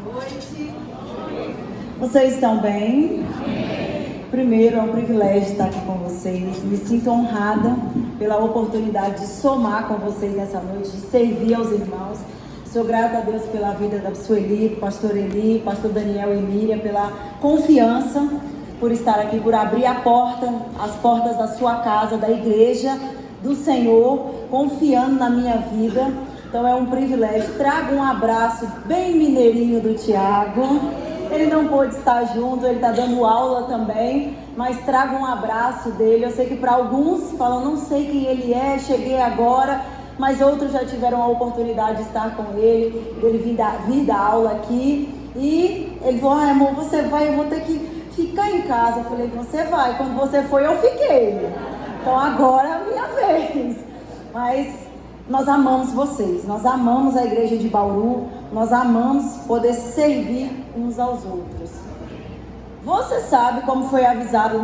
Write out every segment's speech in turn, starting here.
noite. Vocês estão bem? Primeiro, é um privilégio estar aqui com vocês. Me sinto honrada pela oportunidade de somar com vocês nessa noite, de servir aos irmãos. Sou grata a Deus pela vida da Sueli, do pastor Eli, pastor Daniel e Miriam, pela confiança, por estar aqui, por abrir as portas da sua casa, da igreja do Senhor, confiando na minha vida. Então é um privilégio. Trago um abraço bem mineirinho do Tiago. Ele não pôde estar junto, ele está dando aula também, mas trago um abraço dele. Eu sei que para alguns falam, não sei quem ele é, cheguei agora, mas outros já tiveram a oportunidade de estar com ele, dele vir dar aula aqui. E ele falou, amor, você vai, eu vou ter que ficar em casa. Eu falei, você vai, quando você foi eu fiquei. Então agora é a minha vez. Mas nós amamos vocês, nós amamos a igreja de Bauru, nós amamos poder servir uns aos outros. Você sabe, como foi avisado,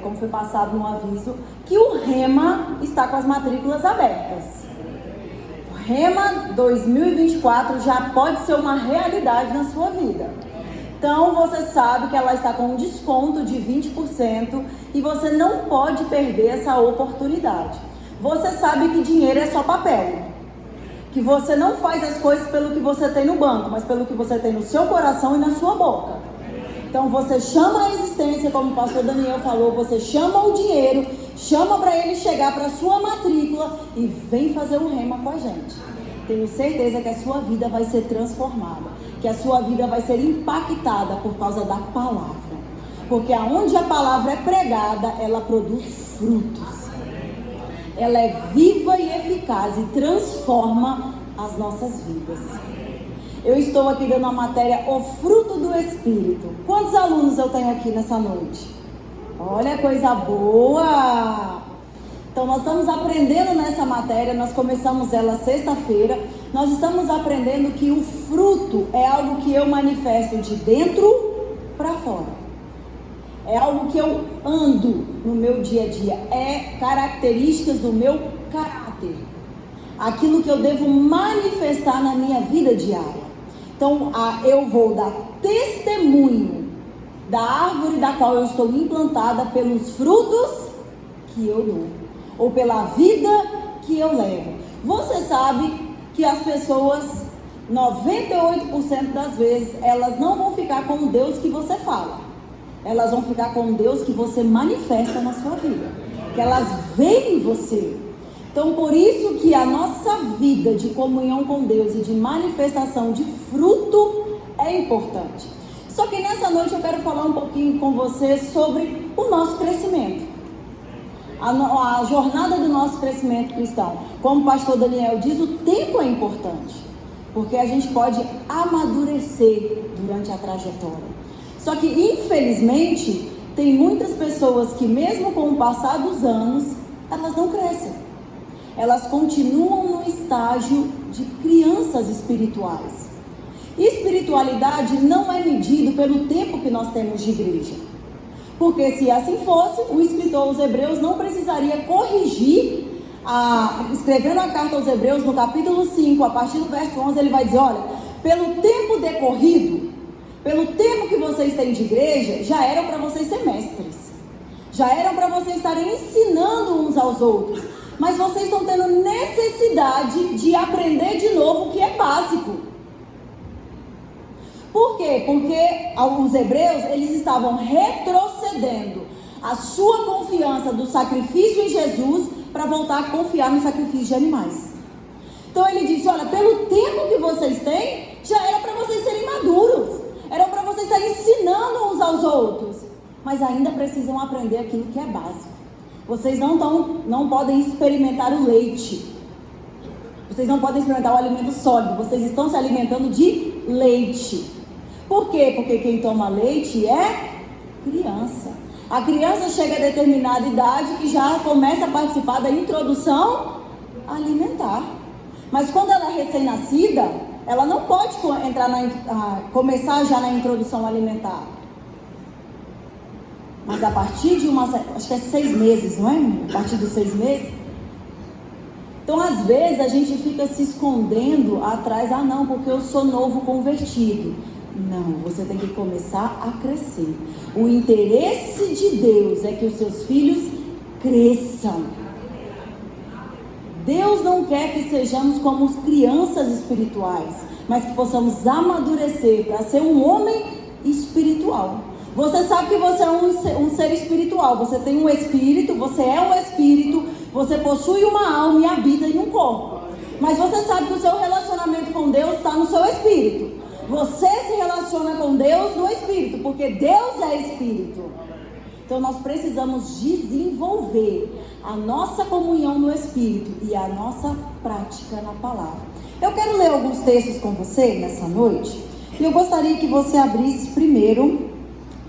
como foi passado no aviso, que o Rema está com as matrículas abertas. O Rema 2024 já pode ser uma realidade na sua vida. Então você sabe que ela está com um desconto de 20% e você não pode perder essa oportunidade. Você sabe que dinheiro é só papel, que você não faz as coisas pelo que você tem no banco, mas pelo que você tem no seu coração e na sua boca. Então você chama a existência, como o pastor Daniel falou, você chama o dinheiro, chama para ele chegar para a sua matrícula e vem fazer um rema com a gente. Tenho certeza que a sua vida vai ser transformada, que a sua vida vai ser impactada por causa da palavra. Porque aonde a palavra é pregada, ela produz frutos. Ela é viva e eficaz e transforma as nossas vidas. Eu estou aqui dando a matéria O Fruto do Espírito. Quantos alunos eu tenho aqui nessa noite? Olha, coisa boa! Então nós estamos aprendendo nessa matéria, nós começamos ela sexta-feira. Nós estamos aprendendo que o fruto é algo que eu manifesto de dentro para fora. É algo que eu ando no meu dia a dia. É características do meu caráter. Aquilo que eu devo manifestar na minha vida diária. Então, eu vou dar testemunho da árvore da qual eu estou implantada pelos frutos que eu dou. Ou pela vida que eu levo. Você sabe que as pessoas, 98% das vezes, elas não vão ficar com o Deus que você fala. Elas vão ficar com Deus que você manifesta na sua vida, que elas veem em você. Então, por isso que a nossa vida de comunhão com Deus e de manifestação de fruto é importante. Só que nessa noite eu quero falar um pouquinho com você sobre o nosso crescimento. A jornada do nosso crescimento cristão. Como o pastor Daniel diz, o tempo é importante, porque a gente pode amadurecer durante a trajetória. Só que, infelizmente, tem muitas pessoas que, mesmo com o passar dos anos, elas não crescem. Elas continuam no estágio de crianças espirituais. E espiritualidade não é medido pelo tempo que nós temos de igreja. Porque se assim fosse, o escritor aos Hebreus não precisaria corrigir, escrevendo a carta aos Hebreus, no capítulo 5, a partir do verso 11, ele vai dizer, olha, pelo tempo decorrido, pelo tempo que vocês têm de igreja, já eram para vocês ser mestres. Já eram para vocês estarem ensinando uns aos outros. Mas vocês estão tendo necessidade de aprender de novo o que é básico. Por quê? Porque os hebreus, eles estavam retrocedendo a sua confiança do sacrifício em Jesus para voltar a confiar no sacrifício de animais. Então ele disse, olha, pelo tempo que vocês têm, já era para vocês serem maduros. Era para vocês estarem ensinando uns aos outros. Mas ainda precisam aprender aquilo que é básico. Vocês não podem experimentar o leite. Vocês não podem experimentar o alimento sólido. Vocês estão se alimentando de leite. Por quê? Porque quem toma leite é criança. A criança chega a determinada idade que já começa a participar da introdução alimentar. Mas quando ela é recém-nascida, ela não pode começar já na introdução alimentar. Mas a partir de acho que é 6 meses, não é? A partir dos 6 meses. Então, às vezes, a gente fica se escondendo atrás, não, porque eu sou novo convertido. Não, você tem que começar a crescer. O interesse de Deus é que os seus filhos cresçam. Deus não quer que sejamos como crianças espirituais, mas que possamos amadurecer para ser um homem espiritual. Você sabe que você é um ser espiritual, você tem um espírito, você é um espírito, você possui uma alma e habita em um corpo. Mas você sabe que o seu relacionamento com Deus está no seu espírito. Você se relaciona com Deus no espírito, porque Deus é espírito. Então nós precisamos desenvolver a nossa comunhão no espírito e a nossa prática na palavra. Eu quero ler alguns textos com você nessa noite, e eu gostaria que você abrisse primeiro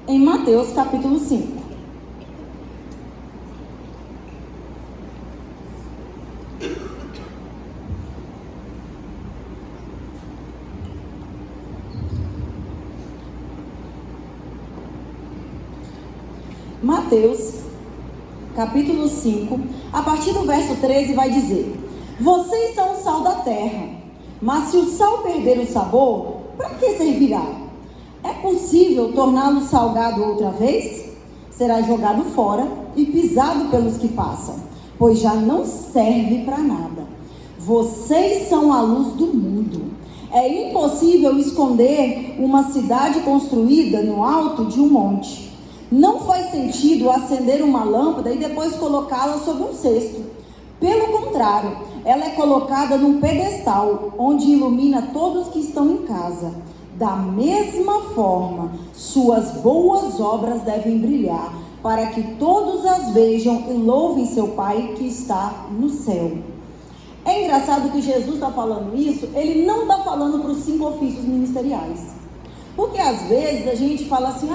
em Mateus capítulo 5. Mateus, capítulo 5, a partir do verso 13 vai dizer: vocês são o sal da terra, mas se o sal perder o sabor, para que servirá? É possível torná-lo salgado outra vez? Será jogado fora e pisado pelos que passam, pois já não serve para nada. Vocês são a luz do mundo. É impossível esconder uma cidade construída no alto de um monte. Não faz sentido acender uma lâmpada e depois colocá-la sob um cesto. Pelo contrário, ela é colocada num pedestal, onde ilumina todos que estão em casa. Da mesma forma, suas boas obras devem brilhar, para que todos as vejam e louvem seu Pai que está no céu. É engraçado que Jesus está falando isso, ele não está falando para os 5 ofícios ministeriais. Porque às vezes a gente fala assim,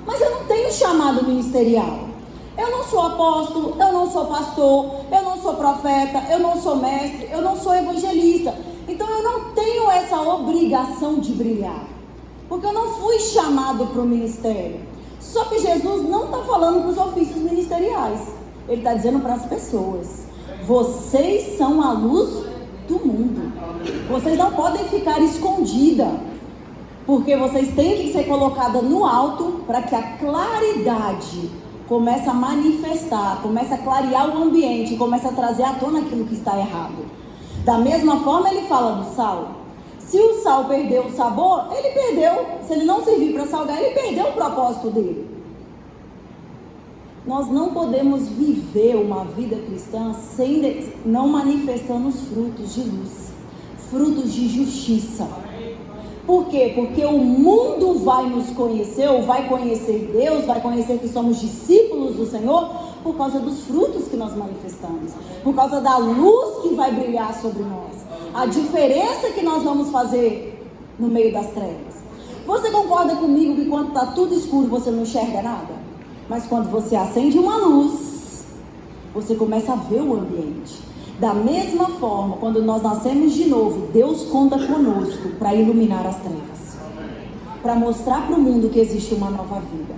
mas eu não tenho chamado ministerial. Eu não sou apóstolo, eu não sou pastor, eu não sou profeta, eu não sou mestre, eu não sou evangelista. Então eu não tenho essa obrigação de brilhar, porque eu não fui chamado para o ministério. Só que Jesus não está falando para os ofícios ministeriais. Ele está dizendo para as pessoas: vocês são a luz do mundo. Vocês não podem ficar escondidas, porque vocês têm que ser colocadas no alto para que a claridade comece a manifestar, comece a clarear o ambiente, comece a trazer à tona aquilo que está errado. Da mesma forma ele fala do sal. Se o sal perdeu o sabor, ele perdeu. Se ele não servir para salgar, ele perdeu o propósito dele. Nós não podemos viver uma vida cristã não manifestando os frutos de luz, frutos de justiça. Por quê? Porque o mundo vai nos conhecer, ou vai conhecer Deus, vai conhecer que somos discípulos do Senhor, por causa dos frutos que nós manifestamos, por causa da luz que vai brilhar sobre nós, a diferença que nós vamos fazer no meio das trevas. Você concorda comigo que quando está tudo escuro você não enxerga nada? Mas quando você acende uma luz, você começa a ver o ambiente. Da mesma forma, quando nós nascemos de novo, Deus conta conosco para iluminar as trevas, para mostrar para o mundo que existe uma nova vida.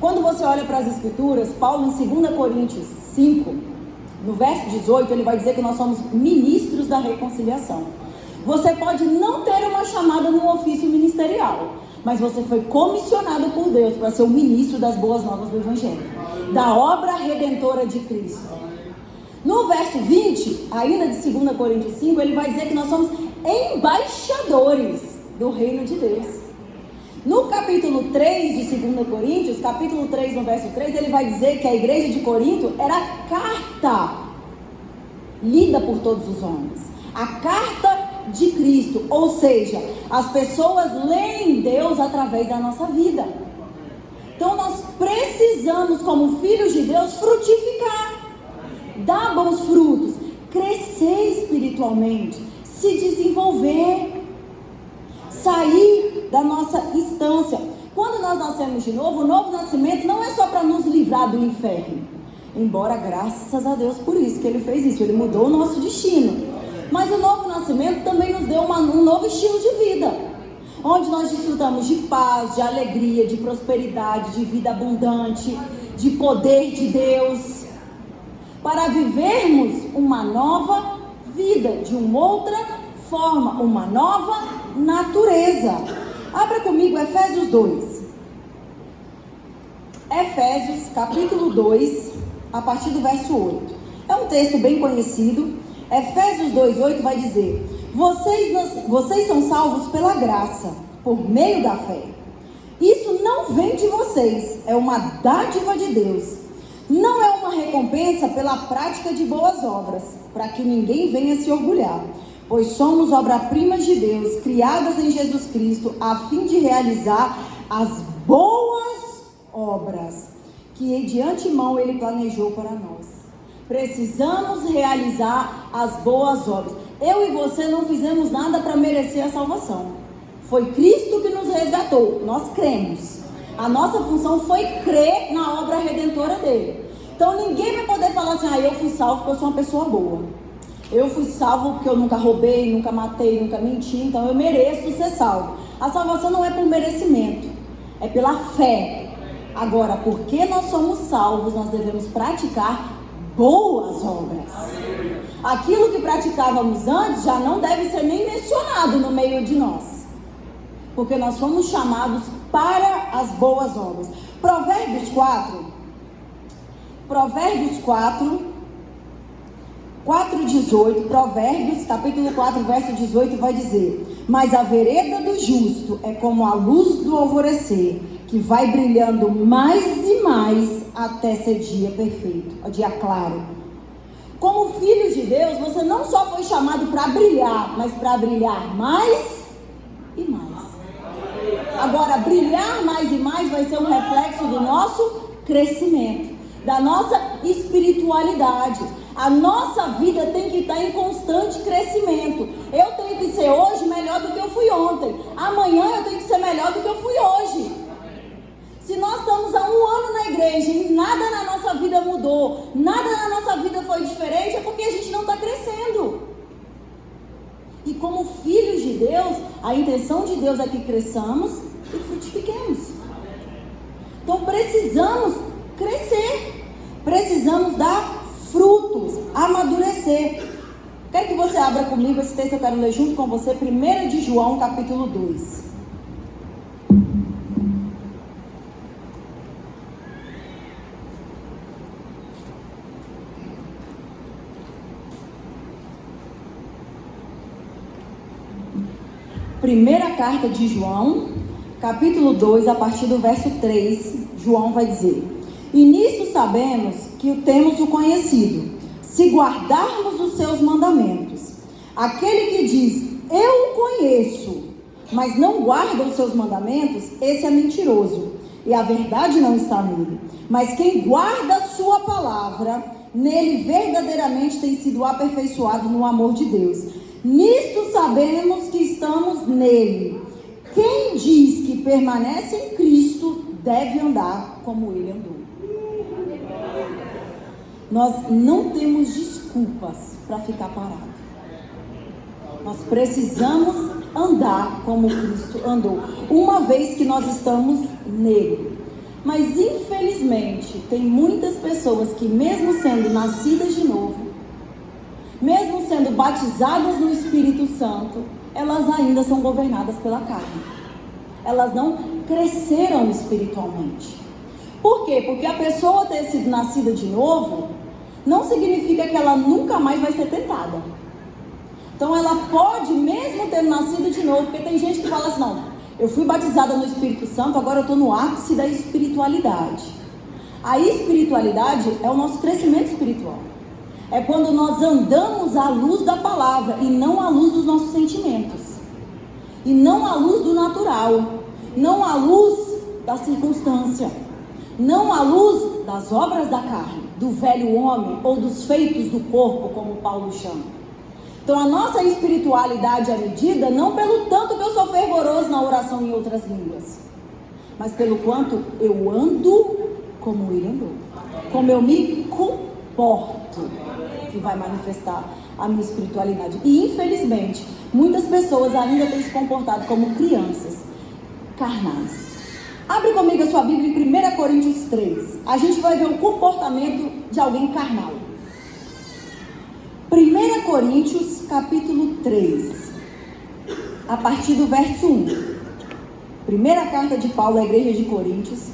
Quando você olha para as Escrituras, Paulo em 2 Coríntios 5, no verso 18, ele vai dizer que nós somos ministros da reconciliação. Você pode não ter uma chamada num ofício ministerial, mas você foi comissionado por Deus para ser o ministro das boas novas do Evangelho, da obra redentora de Cristo. No verso 20, ainda de 2 Coríntios 5, ele vai dizer que nós somos embaixadores do reino de Deus. No capítulo 3 de 2 Coríntios, capítulo 3, no verso 3, ele vai dizer que a igreja de Corinto era a carta lida por todos os homens. A carta de Cristo, ou seja, as pessoas leem Deus através da nossa vida. Então nós precisamos, como filhos de Deus, frutificar, dar bons frutos, crescer espiritualmente, se desenvolver, sair da nossa instância. Quando nós nascemos de novo, o novo nascimento não é só para nos livrar do inferno, embora graças a Deus por isso que ele fez isso, ele mudou o nosso destino. Mas o novo nascimento também nos deu um novo estilo de vida, onde nós desfrutamos de paz, de alegria, de prosperidade, de vida abundante, de poder de Deus, para vivermos uma nova vida, de uma outra forma, uma nova natureza. Abra comigo Efésios 2. Efésios, capítulo 2, a partir do verso 8. É um texto bem conhecido. Efésios 2:8 vai dizer: vocês são salvos pela graça, por meio da fé. Isso não vem de vocês, é uma dádiva de Deus. Não é uma recompensa pela prática de boas obras, para que ninguém venha se orgulhar. Pois somos obra-primas de Deus, criadas em Jesus Cristo, a fim de realizar as boas obras que de antemão Ele planejou para nós. Precisamos realizar as boas obras. Eu e você não fizemos nada para merecer a salvação. Foi Cristo que nos resgatou. Nós cremos. A nossa função foi crer na obra redentora dele. Então ninguém vai poder falar assim: eu fui salvo porque eu sou uma pessoa boa. Eu fui salvo porque eu nunca roubei, nunca matei, nunca menti, então eu mereço ser salvo. A salvação não é por merecimento, é pela fé. Agora, porque nós somos salvos, nós devemos praticar boas obras. Aquilo que praticávamos antes já não deve ser nem mencionado no meio de nós, porque nós fomos chamados para as boas obras. Provérbios 4:18, Provérbios, capítulo 4, verso 18, vai dizer: mas a vereda do justo é como a luz do alvorecer, que vai brilhando mais e mais até ser dia perfeito, dia claro. Como filhos de Deus, você não só foi chamado para brilhar, mas para brilhar mais e mais. Agora, brilhar mais e mais vai ser um reflexo do nosso crescimento, da nossa espiritualidade. A nossa vida tem que estar em constante crescimento. Eu tenho que ser hoje melhor do que eu fui ontem. Amanhã eu tenho que ser melhor do que eu fui hoje. Se nós estamos há 1 ano na igreja e nada na nossa vida mudou, nada na nossa vida foi diferente, é porque a gente não está crescendo. E como filhos de Deus, a intenção de Deus é que cresçamos e frutifiquemos. Então precisamos crescer, precisamos dar frutos, amadurecer. Quero que você abra comigo esse texto, eu quero ler junto com você, 1 de João, capítulo 2. Primeira carta de João, capítulo 2, a partir do verso 3, João vai dizer: e nisso sabemos que temos o conhecido, se guardarmos os seus mandamentos. Aquele que diz, eu o conheço, mas não guarda os seus mandamentos, esse é mentiroso, e a verdade não está nele. Mas quem guarda a sua palavra, nele verdadeiramente tem sido aperfeiçoado no amor de Deus. Nisto sabemos que estamos nele. Quem diz que permanece em Cristo, deve andar como ele andou. Nós não temos desculpas para ficar parado. Nós precisamos andar como Cristo andou, uma vez que nós estamos nele. Mas infelizmente tem muitas pessoas que, mesmo sendo nascidas de novo, mesmo sendo batizadas no Espírito Santo, elas ainda são governadas pela carne. Elas não cresceram espiritualmente. Por quê? Porque a pessoa ter sido nascida de novo não significa que ela nunca mais vai ser tentada. Então ela pode, mesmo ter nascido de novo, porque tem gente que fala assim: não, eu fui batizada no Espírito Santo, agora eu estou no ápice da espiritualidade. A espiritualidade é o nosso crescimento espiritual. É quando nós andamos à luz da palavra e não à luz dos nossos sentimentos. E não à luz do natural. Não à luz da circunstância. Não à luz das obras da carne, do velho homem ou dos feitos do corpo, como Paulo chama. Então a nossa espiritualidade é medida não pelo tanto que eu sou fervoroso na oração em outras línguas, mas pelo quanto eu ando como ele andou. Como eu me comporto, que vai manifestar a minha espiritualidade. E infelizmente, muitas pessoas ainda têm se comportado como crianças carnais. Abre comigo a sua Bíblia em 1 Coríntios 3. A gente vai ver o comportamento de alguém carnal. 1 Coríntios capítulo 3, a partir do verso 1. Primeira carta de Paulo à igreja de Coríntios,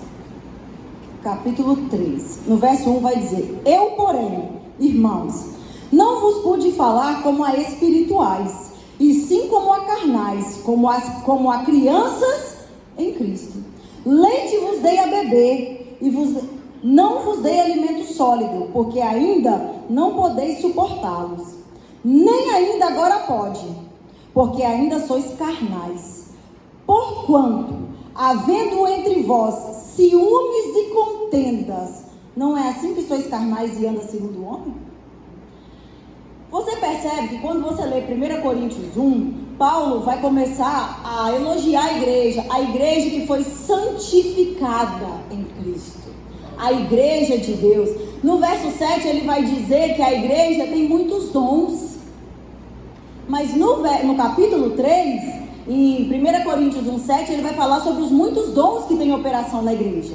capítulo 3. No verso 1 vai dizer: Eu, porém, irmãos, não vos pude falar como a espirituais, e sim como a carnais, como a crianças em Cristo. Leite vos dei a beber, e não vos dei alimento sólido, porque ainda não podeis suportá-los. Nem ainda agora pode, porque ainda sois carnais. Porquanto, havendo entre vós ciúmes e contendas, não é assim que sois carnais e anda segundo o homem? Você percebe que quando você lê 1 Coríntios 1, Paulo vai começar a elogiar a igreja que foi santificada em Cristo, a igreja de Deus. No verso 7 ele vai dizer que a igreja tem muitos dons, mas no capítulo 3, em 1 Coríntios 1,7, ele vai falar sobre os muitos dons que tem em operação na igreja,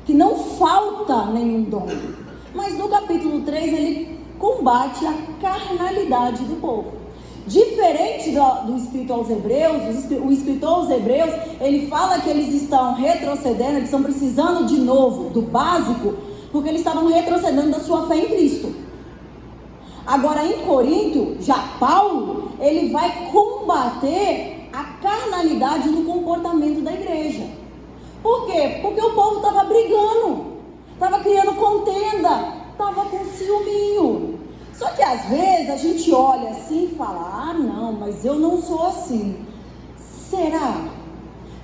que não falta nenhum dom. Mas no capítulo 3 ele combate a carnalidade do povo. Diferente do escrito aos Hebreus, o escritor aos Hebreus, ele fala que eles estão retrocedendo, eles estão precisando de novo do básico, porque eles estavam retrocedendo da sua fé em Cristo. Agora em Corinto, já Paulo, ele vai combater a carnalidade no comportamento da igreja. Por quê? Porque o povo estava brigando, estava criando contenda, estava com ciúminho. Só que às vezes a gente olha assim e fala: ah não, mas eu não sou assim. Será?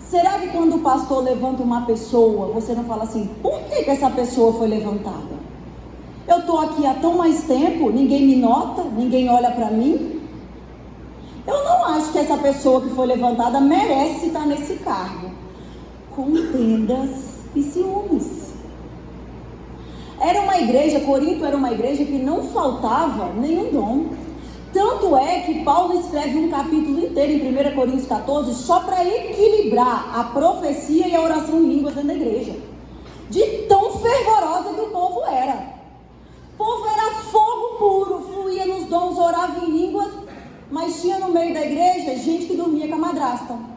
Será que quando o pastor levanta uma pessoa, você não fala assim: por que essa pessoa foi levantada? Eu estou aqui há tão mais tempo, ninguém me nota, ninguém olha para mim. Eu não acho que essa pessoa que foi levantada merece estar nesse cargo. Contendas e ciúmes. Corinto era uma igreja que não faltava nenhum dom. Tanto é que Paulo escreve um capítulo inteiro em 1 Coríntios 14 só para equilibrar a profecia e a oração em línguas dentro da igreja. De tão fervorosa que o povo era. O povo era fogo puro, fluía nos dons, orava em línguas, mas tinha no meio da igreja gente que dormia com a madrasta.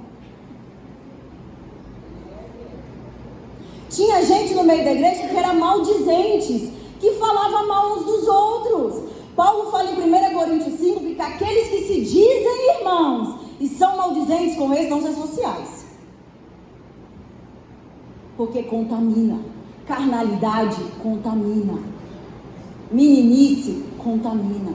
Tinha gente no meio da igreja que era maldizentes, que falava mal uns dos outros. Paulo fala em 1 Coríntios 5 que aqueles que se dizem irmãos e são maldizentes com eles não são sociais. Porque contamina. Carnalidade contamina. Meninice contamina.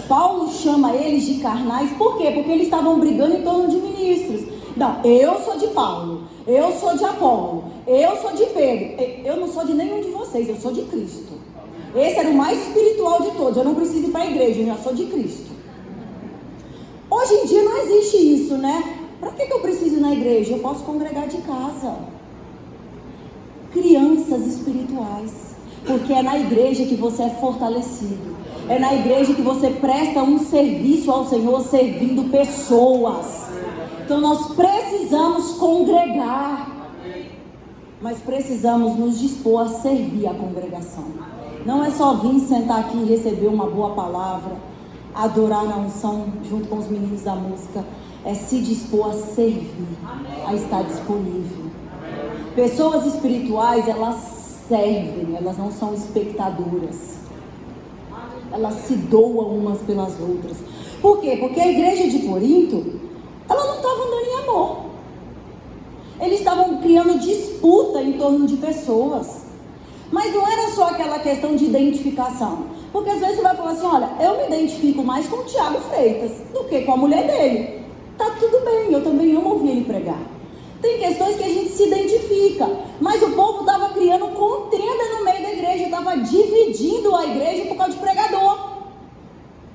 Paulo chama eles de carnais, por quê? Porque eles estavam brigando em torno de ministros. Não, eu sou de Paulo, eu sou de Apolo, eu sou de Pedro. Eu não sou de nenhum de vocês, eu sou de Cristo. Esse era o mais espiritual de todos. Eu não preciso ir para a igreja, eu já sou de Cristo. Hoje em dia não existe isso, né? Para que eu preciso ir na igreja? Eu posso congregar de casa. Crianças espirituais. Porque é na igreja que você é fortalecido. É na igreja que você presta um serviço ao Senhor, servindo pessoas. Então nós precisamos congregar, mas precisamos nos dispor a servir a congregação. Não é só vir sentar aqui e receber uma boa palavra, adorar na unção junto com os meninos da música. É se dispor a servir, a estar disponível. Pessoas espirituais, elas servem, elas não são espectadoras. Elas se doam umas pelas outras. Por quê? Porque a igreja de Corinto, ela não estava andando em amor. Eles estavam criando disputa em torno de pessoas. Mas não era só aquela questão de identificação. Porque às vezes você vai falar assim: olha, eu me identifico mais com o Tiago Freitas do que com a mulher dele. Tá tudo bem, eu também amo ouvir ele pregar. Tem questões que a gente se identifica, mas o povo estava criando contenda no meio da igreja, estava dividindo a igreja por causa de pregador.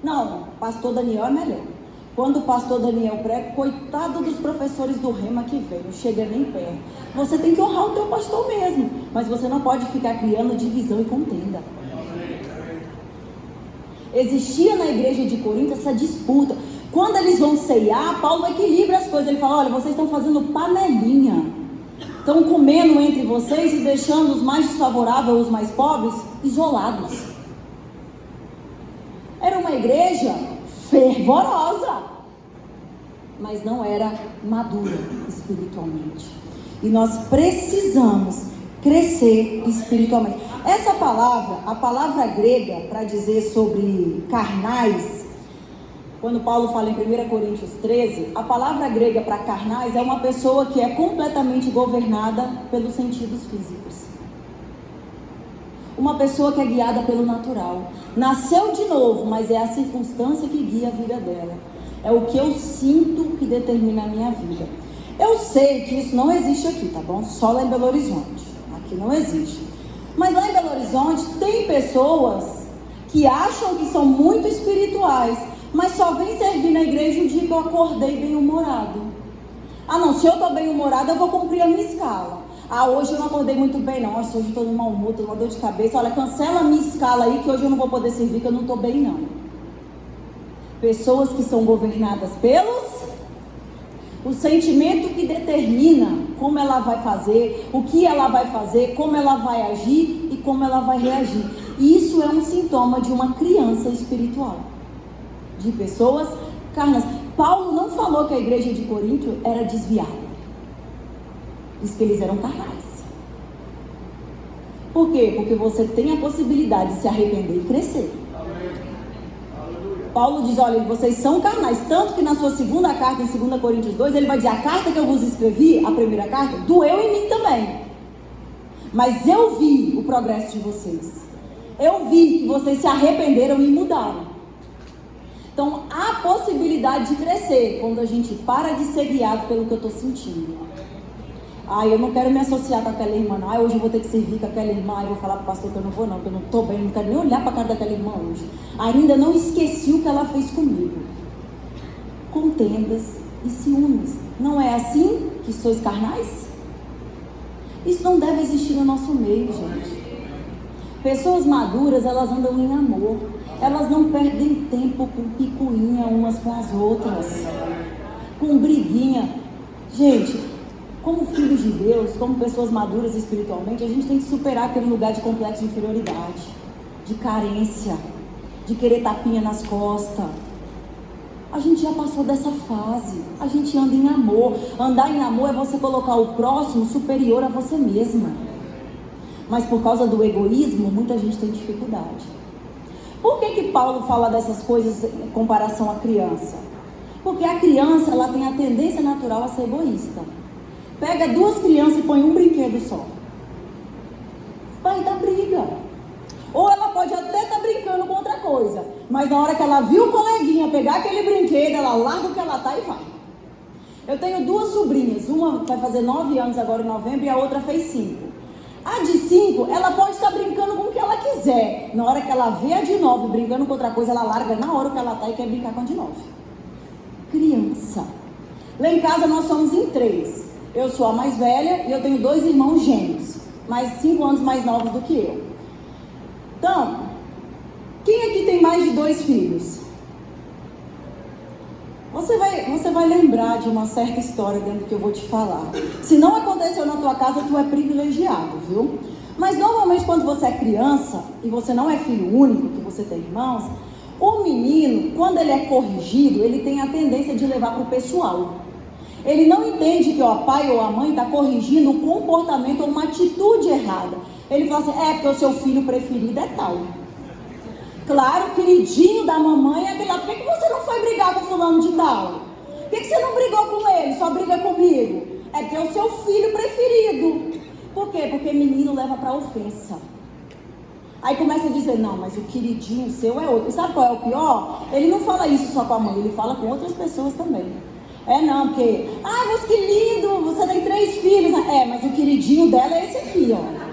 Não, pastor Daniel é melhor. Quando o pastor Daniel prega, coitado dos professores do Rema que vem, não chega nem perto. Você tem que honrar o teu pastor mesmo, mas você não pode ficar criando divisão e contenda. Existia na igreja de Corinto essa disputa. Quando eles vão ceiar, Paulo equilibra as coisas. Ele fala: olha, vocês estão fazendo panelinha. Estão comendo entre vocês e deixando os mais desfavoráveis, os mais pobres, isolados. Era uma igreja fervorosa. mas não era madura espiritualmente. E nós precisamos crescer espiritualmente. Essa palavra, a palavra grega para dizer sobre carnais, quando Paulo fala em 1 Coríntios 13, a palavra grega para carnais é uma pessoa que é completamente governada pelos sentidos físicos. Uma pessoa que é guiada pelo natural. Nasceu de novo, mas é a circunstância que guia a vida dela. É o que eu sinto que determina a minha vida. Eu sei que isso não existe aqui, tá bom? Só lá em Belo Horizonte. Aqui não existe. Mas lá em Belo Horizonte tem pessoas que acham que são muito espirituais, mas só vem servir na igreja o dia que eu acordei bem-humorado. Ah não, se eu estou bem-humorado, eu vou cumprir a minha escala. Ah, hoje eu não acordei muito bem não, hoje eu estou no mau humor, estou numa dor de cabeça. Olha, cancela a minha escala aí que hoje eu não vou poder servir, que eu não estou bem não. Pessoas que são governadas o sentimento que determina como ela vai fazer, o que ela vai fazer, como ela vai agir e como ela vai reagir. E isso é um sintoma de uma criança espiritual, de pessoas carnais. Paulo não falou que a igreja de Corinto era desviada. Diz que eles eram carnais. Por quê? Porque você tem a possibilidade de se arrepender e crescer. Paulo diz, olha, vocês são carnais, tanto que na sua segunda carta, em 2 Coríntios 2, ele vai dizer, a carta que eu vos escrevi, a primeira carta, doeu em mim também. Mas eu vi o progresso de vocês. Eu vi que vocês se arrependeram e mudaram. Então, há possibilidade de crescer quando a gente para de ser guiado pelo que eu estou sentindo. Ah, eu não quero me associar com aquela irmã, não. Ah, hoje eu vou ter que servir com aquela irmã. Eu vou falar para o pastor que eu não vou não, que eu não estou bem, não quero nem olhar para a cara daquela irmã hoje. Ainda não esqueci o que ela fez comigo. Contendas e ciúmes. Não é assim que sois carnais? Isso não deve existir no nosso meio, gente. Pessoas maduras, elas andam em amor. Elas não perdem tempo com picuinha umas com as outras, com briguinha. Gente, como filhos de Deus, como pessoas maduras espiritualmente, a gente tem que superar aquele lugar de complexo de inferioridade, de carência, de querer tapinha nas costas. A gente já passou dessa fase. A gente anda em amor. Andar em amor é você colocar o próximo superior a você mesma. Mas por causa do egoísmo, muita gente tem dificuldade. Por que Paulo fala dessas coisas em comparação à criança? Porque a criança, ela tem a tendência natural a ser egoísta. Pega duas crianças e põe um brinquedo só. Vai dar briga. Ou ela pode até estar brincando com outra coisa, mas na hora que ela viu o coleguinha pegar aquele brinquedo, ela larga o que ela tá e vai. Eu tenho duas sobrinhas, uma vai fazer 9 anos agora em novembro e a outra fez 5. A de 5, ela pode estar brincando com o que ela quiser. Na hora que ela vê a de 9 brincando com outra coisa, ela larga na hora que ela tá e quer brincar com a de 9. Criança. Lá em casa nós somos em 3. Eu sou a mais velha e eu tenho 2 irmãos gêmeos, mais 5 anos mais novos do que eu. Então, quem aqui tem mais de 2 filhos? Você vai lembrar de uma certa história dentro do que eu vou te falar. Se não aconteceu na tua casa, tu é privilegiado, viu? Mas normalmente quando você é criança e você não é filho único, que você tem irmãos, o menino, quando ele é corrigido, ele tem a tendência de levar para o pessoal. Ele não entende que o pai ou a mãe está corrigindo um comportamento ou uma atitude errada. Ele fala assim, porque o seu filho preferido é tal. Claro, queridinho da mamãe é aquele lá. Por que você não foi brigar com fulano de tal? Por que você não brigou com ele, só briga comigo? É que é o seu filho preferido. Por quê? Porque menino leva para ofensa. Aí começa a dizer, não, mas o queridinho seu é outro. E sabe qual é o pior? Ele não fala isso só com a mãe, ele fala com outras pessoas também. Não, porque, mas que lindo, você tem 3 filhos. Mas o queridinho dela é esse aqui, ó.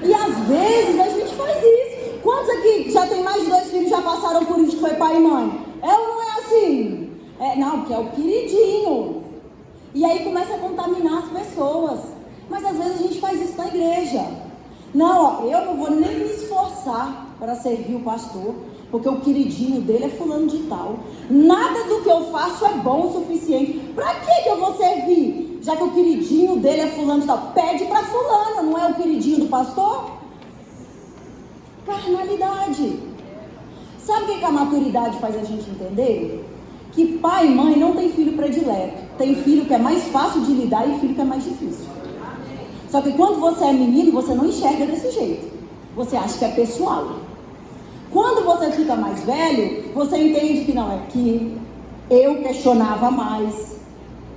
E às vezes a gente faz isso. Quantos aqui já tem mais de 2 filhos já passaram por isso, que foi pai e mãe? É ou não é assim? Não, porque é o queridinho. E aí começa a contaminar as pessoas. Mas às vezes a gente faz isso na igreja. Não, eu não vou nem me esforçar para servir o pastor, porque o queridinho dele é fulano de tal. Nada do que eu faço é bom o suficiente. Para que eu vou servir? Já que o queridinho dele é fulano de tal. Pede para fulano, não é o queridinho do pastor? Carnalidade. Sabe o que a maturidade faz a gente entender? que pai e mãe não tem filho predileto. Tem filho que é mais fácil de lidar e filho que é mais difícil. Só que quando você é menino, você não enxerga desse jeito. Você acha que é pessoal. Quando você fica mais velho, você entende que não é que eu questionava mais.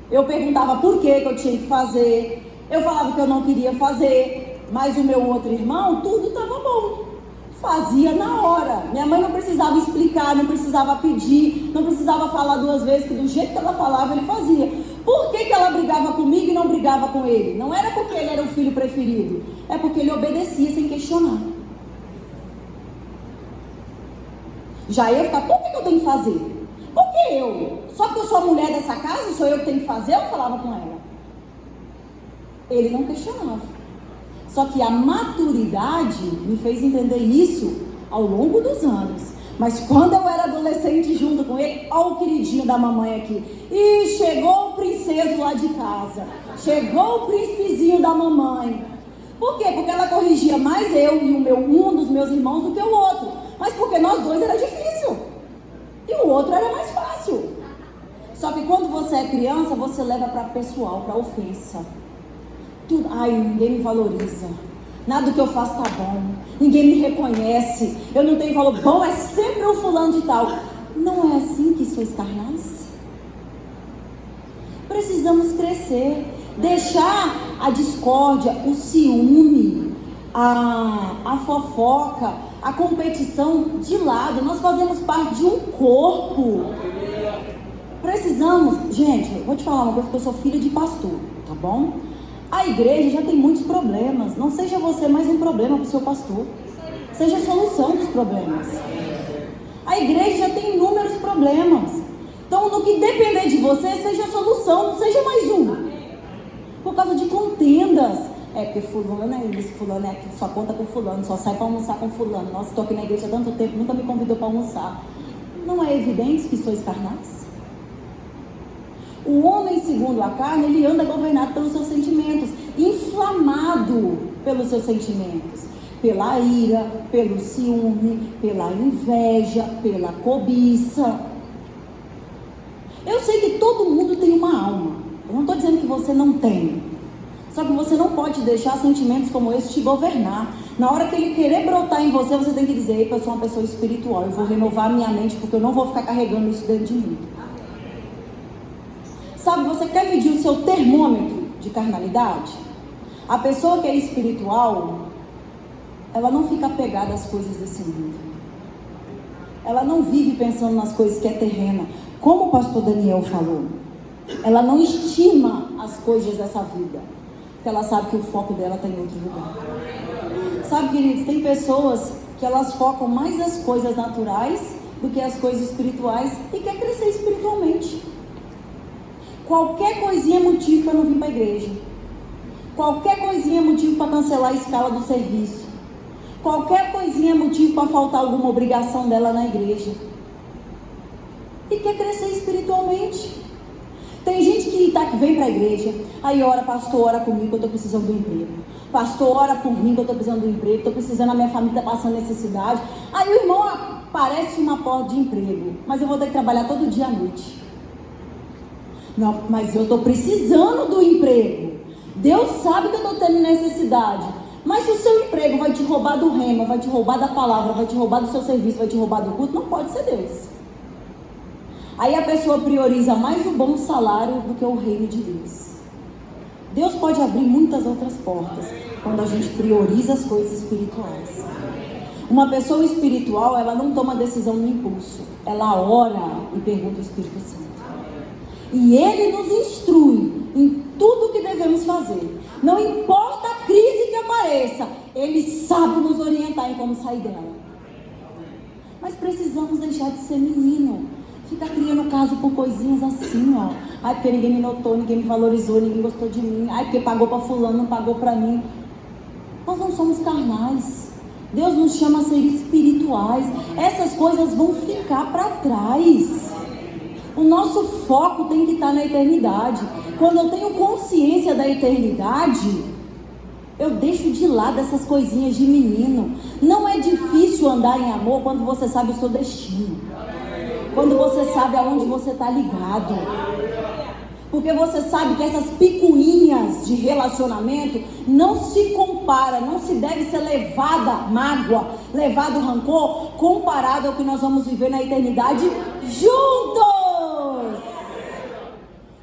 Eu perguntava por que eu tinha que fazer. Eu falava que eu não queria fazer. Mas o meu outro irmão, tudo estava bom. Fazia na hora. Minha mãe não precisava explicar, não precisava pedir, não precisava falar duas vezes, que do jeito que ela falava, ele fazia. Por que ela brigava comigo e não brigava com ele? Não era porque ele era o filho preferido, é porque ele obedecia sem questionar. Já eu ficar, por que eu tenho que fazer? Por que eu? Só porque eu sou a mulher dessa casa, sou eu que tenho que fazer? Eu falava com ela. Ele não questionava. Só que a maturidade me fez entender isso ao longo dos anos. Mas quando eu era adolescente junto com ele, olha o queridinho da mamãe aqui. E chegou o princeso lá de casa. Chegou o príncipezinho da mamãe. Por quê? Porque ela corrigia mais eu e um dos meus irmãos do que o outro. Mas porque nós dois era difícil. E o outro era mais fácil. Só que quando você é criança, você leva para pessoal, para ofensa. Tudo, ai, ninguém me valoriza. Nada do que eu faço tá bom. Ninguém me reconhece. Eu não tenho valor. Bom, é sempre o fulano de tal. Não é assim que sois carnais? Precisamos crescer. Deixar a discórdia, o ciúme, a fofoca, a competição de lado. Nós fazemos parte de um corpo. Precisamos. Gente, eu vou te falar uma coisa, porque eu sou filha de pastor, tá bom? A igreja já tem muitos problemas. Não seja você mais um problema para o seu pastor. Seja a solução dos problemas. A igreja já tem inúmeros problemas. Então, no que depender de você, seja a solução, não seja mais um. Por causa de contendas. É, porque fulano é isso, fulano é aquilo, só conta com fulano, só sai para almoçar com fulano. Nossa, estou aqui na igreja há tanto tempo, nunca me convidou para almoçar. Não é evidente que sois carnais? O homem segundo a carne, ele anda governado pelos seus sentimentos, inflamado pelos seus sentimentos, pela ira, pelo ciúme, pela inveja, pela cobiça. Eu sei que todo mundo tem uma alma, eu não estou dizendo que você não tem, só que você não pode deixar sentimentos como esse te governar. Na hora que ele querer brotar em você, você tem que dizer: eita, eu sou uma pessoa espiritual, eu vou renovar a minha mente, porque eu não vou ficar carregando isso dentro de mim. Sabe, você quer medir o seu termômetro de carnalidade? A pessoa que é espiritual, ela não fica apegada às coisas desse mundo. Ela não vive pensando nas coisas que é terrena. Como o pastor Daniel falou, ela não estima as coisas dessa vida, porque ela sabe que o foco dela está em outro lugar. Sabe, queridos, tem pessoas que elas focam mais nas coisas naturais do que as coisas espirituais e quer crescer espiritualmente. Qualquer coisinha é motivo para não vir para a igreja. Qualquer coisinha é motivo para cancelar a escala do serviço. Qualquer coisinha é motivo para faltar alguma obrigação dela na igreja. E quer crescer espiritualmente. Tem gente que vem para a igreja, aí ora, pastor, ora comigo que eu estou precisando de um emprego. Pastor, ora por mim que eu estou precisando de um emprego, estou precisando, a minha família está passando necessidade. Aí o irmão aparece uma porta de emprego, mas eu vou ter que trabalhar todo dia à noite. Não, mas eu estou precisando do emprego. Deus sabe que eu estou tendo necessidade. Mas se o seu emprego vai te roubar do rema, vai te roubar da palavra, vai te roubar do seu serviço, vai te roubar do culto, não pode ser Deus. Aí a pessoa prioriza mais o bom salário do que o reino de Deus. Deus pode abrir muitas outras portas quando a gente prioriza as coisas espirituais. Uma pessoa espiritual, ela não toma decisão no impulso. Ela ora e pergunta ao Espírito Santo. E ele nos instrui em tudo o que devemos fazer. Não importa a crise que apareça, ele sabe nos orientar em como sair dela. Mas precisamos deixar de ser menino. Ficar criando caso por coisinhas assim, ó. Ai, porque ninguém me notou, ninguém me valorizou, ninguém gostou de mim. Ai, porque pagou para fulano, não pagou para mim. Nós não somos carnais. Deus nos chama a ser espirituais. Essas coisas vão ficar para trás. O nosso foco tem que estar na eternidade. Quando eu tenho consciência da eternidade, eu deixo de lado essas coisinhas de menino. Não é difícil andar em amor quando você sabe o seu destino. Quando você sabe aonde você está ligado. Porque você sabe que essas picuinhas de relacionamento não se compara, não se deve ser levada mágoa, levado rancor, comparado ao que nós vamos viver na eternidade juntos.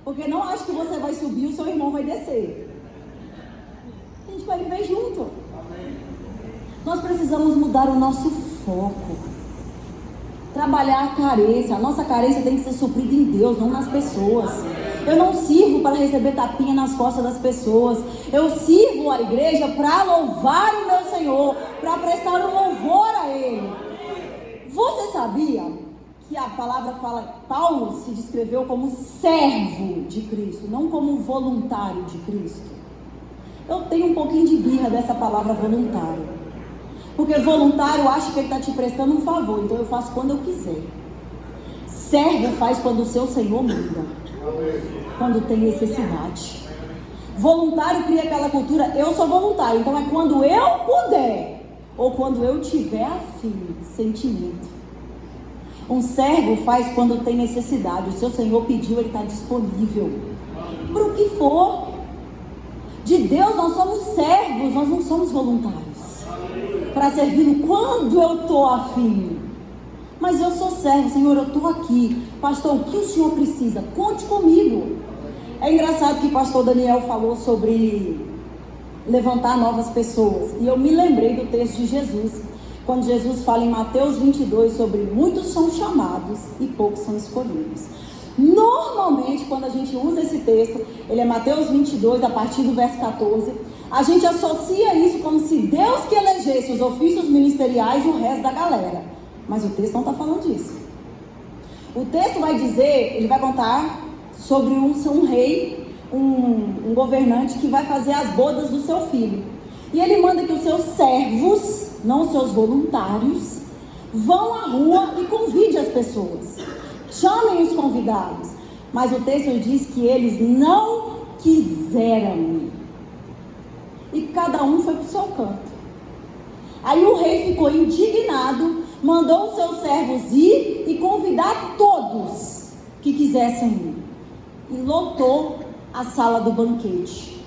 Porque não acho que você vai subir e o seu irmão vai descer. A gente vai viver junto. Nós precisamos mudar o nosso foco. Trabalhar a carência. A nossa carência tem que ser suprida em Deus, não nas pessoas. Eu não sirvo para receber tapinha nas costas das pessoas. Eu sirvo a igreja para louvar o meu Senhor, para prestar um louvor a Ele. Você sabia que a palavra fala, Paulo se descreveu como servo de Cristo, não como voluntário de Cristo? Eu tenho um pouquinho de birra dessa palavra voluntário. Porque voluntário acha que ele está te prestando um favor, então eu faço quando eu quiser. Servo faz quando o seu Senhor manda. Quando tem necessidade. Voluntário cria aquela cultura, eu sou voluntário, então é quando eu puder, ou quando eu tiver afim, sentimento. Um servo faz quando tem necessidade, o seu Senhor pediu, ele está disponível. Para o que for. De Deus nós somos servos, nós não somos voluntários. Para servir quando eu estou afim. Mas eu sou servo, Senhor, eu estou aqui. Pastor, o que o Senhor precisa? Conte comigo. É engraçado que o pastor Daniel falou sobre levantar novas pessoas. E eu me lembrei do texto de Jesus. Quando Jesus fala em Mateus 22 sobre muitos são chamados e poucos são escolhidos. Normalmente, quando a gente usa esse texto, ele é Mateus 22, a partir do verso 14, a gente associa isso como se Deus que elegesse os ofícios ministeriais e o resto da galera. Mas o texto não está falando disso. O texto vai dizer, ele vai contar sobre um rei, um governante que vai fazer as bodas do seu filho. E ele manda que os seus servos, não os seus voluntários, vão à rua e convide as pessoas. Chamem os convidados. Mas o texto diz que eles não quiseram ir. E cada um foi para o seu canto. Aí o rei ficou indignado, mandou os seus servos ir e convidar todos que quisessem ir. E lotou a sala do banquete.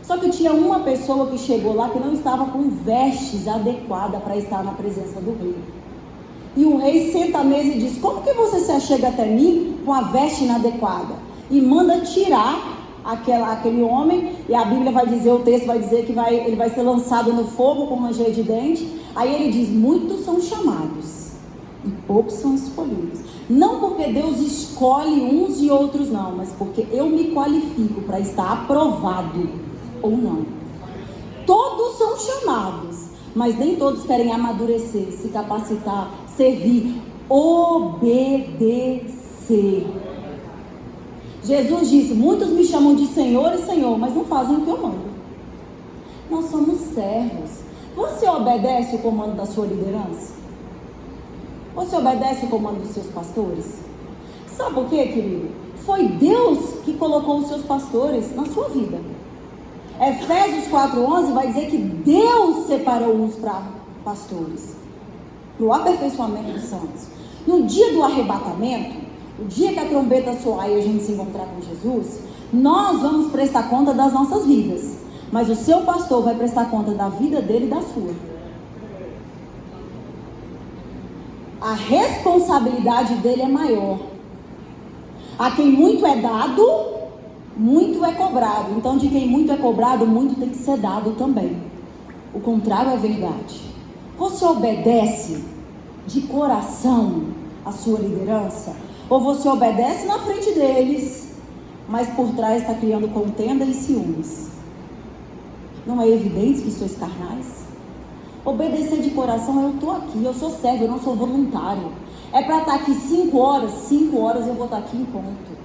Só que tinha uma pessoa que chegou lá que não estava com vestes adequadas para estar na presença do rei. E o rei senta à mesa e diz, como que você se achega até mim com a veste inadequada? E manda tirar aquele homem, e a Bíblia vai dizer, o texto vai dizer que ele vai ser lançado no fogo com ranger de dente. Aí ele diz, muitos são chamados e poucos são escolhidos. Não porque Deus escolhe uns e outros não, mas porque eu me qualifico para estar aprovado ou não. Todos são chamados, mas nem todos querem amadurecer, se capacitar, servir, obedecer. Jesus disse, muitos me chamam de Senhor e Senhor, mas não fazem o que eu mando. Nós somos servos. Você obedece o comando da sua liderança? Você obedece o comando dos seus pastores? Sabe por quê, querido? Foi Deus que colocou os seus pastores na sua vida. Efésios 4:11 vai dizer que Deus separou uns para pastores, para o aperfeiçoamento dos santos. No dia do arrebatamento, o dia que a trombeta soar e a gente se encontrar com Jesus, nós vamos prestar conta das nossas vidas. Mas o seu pastor vai prestar conta da vida dele e da sua. A responsabilidade dele é maior. A quem muito é dado, muito é cobrado. Então, de quem muito é cobrado, muito tem que ser dado também. O contrário é verdade. Você obedece de coração a sua liderança? Ou você obedece na frente deles, mas por trás está criando contenda e ciúmes? Não é evidente que sois carnais? Obedecer de coração, eu estou aqui, eu sou servo, eu não sou voluntário. É para estar aqui 5 horas eu vou estar aqui em ponto.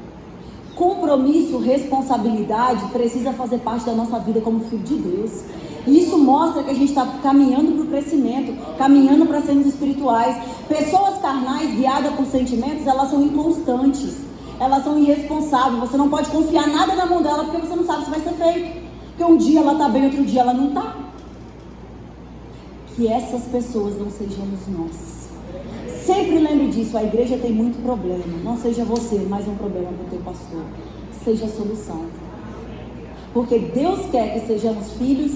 Compromisso, responsabilidade precisa fazer parte da nossa vida como filho de Deus. E isso mostra que a gente está caminhando para o crescimento, caminhando para sermos espirituais. Pessoas carnais, guiadas por sentimentos, elas são inconstantes, elas são irresponsáveis. Você não pode confiar nada na mão dela, porque você não sabe se vai ser feito. Porque um dia ela está bem, outro dia ela não está. Que essas pessoas não sejamos nós. Sempre lembre disso, a igreja tem muito problema. Não seja você mais um problema do teu pastor. Seja a solução. Porque Deus quer que sejamos filhos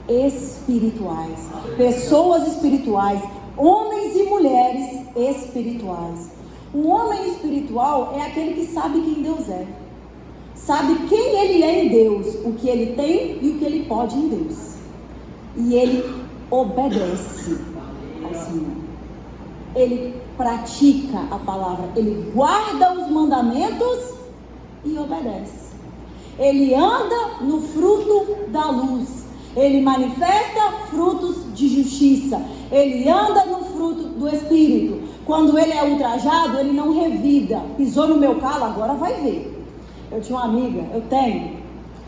espirituais. Pessoas espirituais. Homens e mulheres espirituais. O homem espiritual é aquele que sabe quem Deus é. Sabe quem ele é em Deus. O que ele tem e o que ele pode em Deus. E ele obedece ao Senhor. Ele pratica a palavra, ele guarda os mandamentos e obedece. Ele anda no fruto da luz, ele manifesta frutos de justiça, ele anda no fruto do Espírito. Quando ele é ultrajado, ele não revida. Pisou no meu calo, agora vai ver. Eu tinha uma amiga,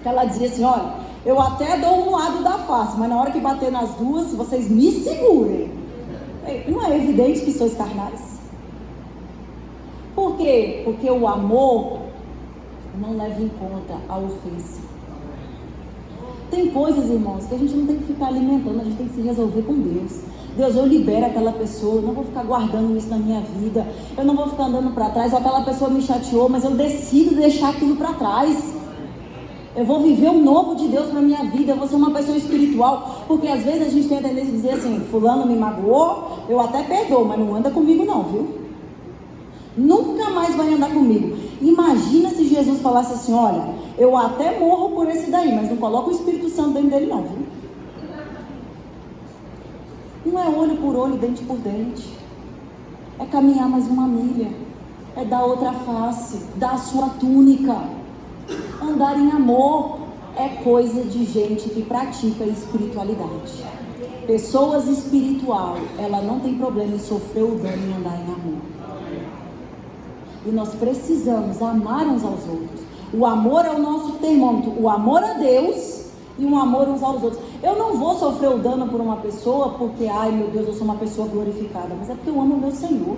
que ela dizia assim: olha, eu até dou um lado da face, mas na hora que bater nas duas, vocês me segurem. Não é evidente que sois carnais? Por quê? Porque o amor não leva em conta a ofensa. Tem coisas, irmãos, que a gente não tem que ficar alimentando, a gente tem que se resolver com Deus. Deus, eu libero aquela pessoa, eu não vou ficar guardando isso na minha vida, eu não vou ficar andando para trás, ou aquela pessoa me chateou, mas eu decido deixar aquilo para trás. Eu vou viver o novo de Deus para a minha vida, eu vou ser uma pessoa espiritual. Porque às vezes a gente tem a tendência de dizer assim: fulano me magoou, eu até perdoo, mas não anda comigo não, viu? Nunca mais vai andar comigo. Imagina se Jesus falasse assim: olha, eu até morro por esse daí, mas não coloca o Espírito Santo dentro dele não, viu? Não é olho por olho, dente por dente. É caminhar mais uma milha. É dar outra face, dar a sua túnica. Andar em amor é coisa de gente que pratica espiritualidade. Pessoas espiritual, ela não tem problema em sofrer o dano e andar em amor. E nós precisamos amar uns aos outros. O amor é o nosso termômetro. O amor a Deus e o amor uns aos outros. Eu não vou sofrer o dano por uma pessoa porque, ai meu Deus, eu sou uma pessoa glorificada. Mas é porque eu amo o meu Senhor.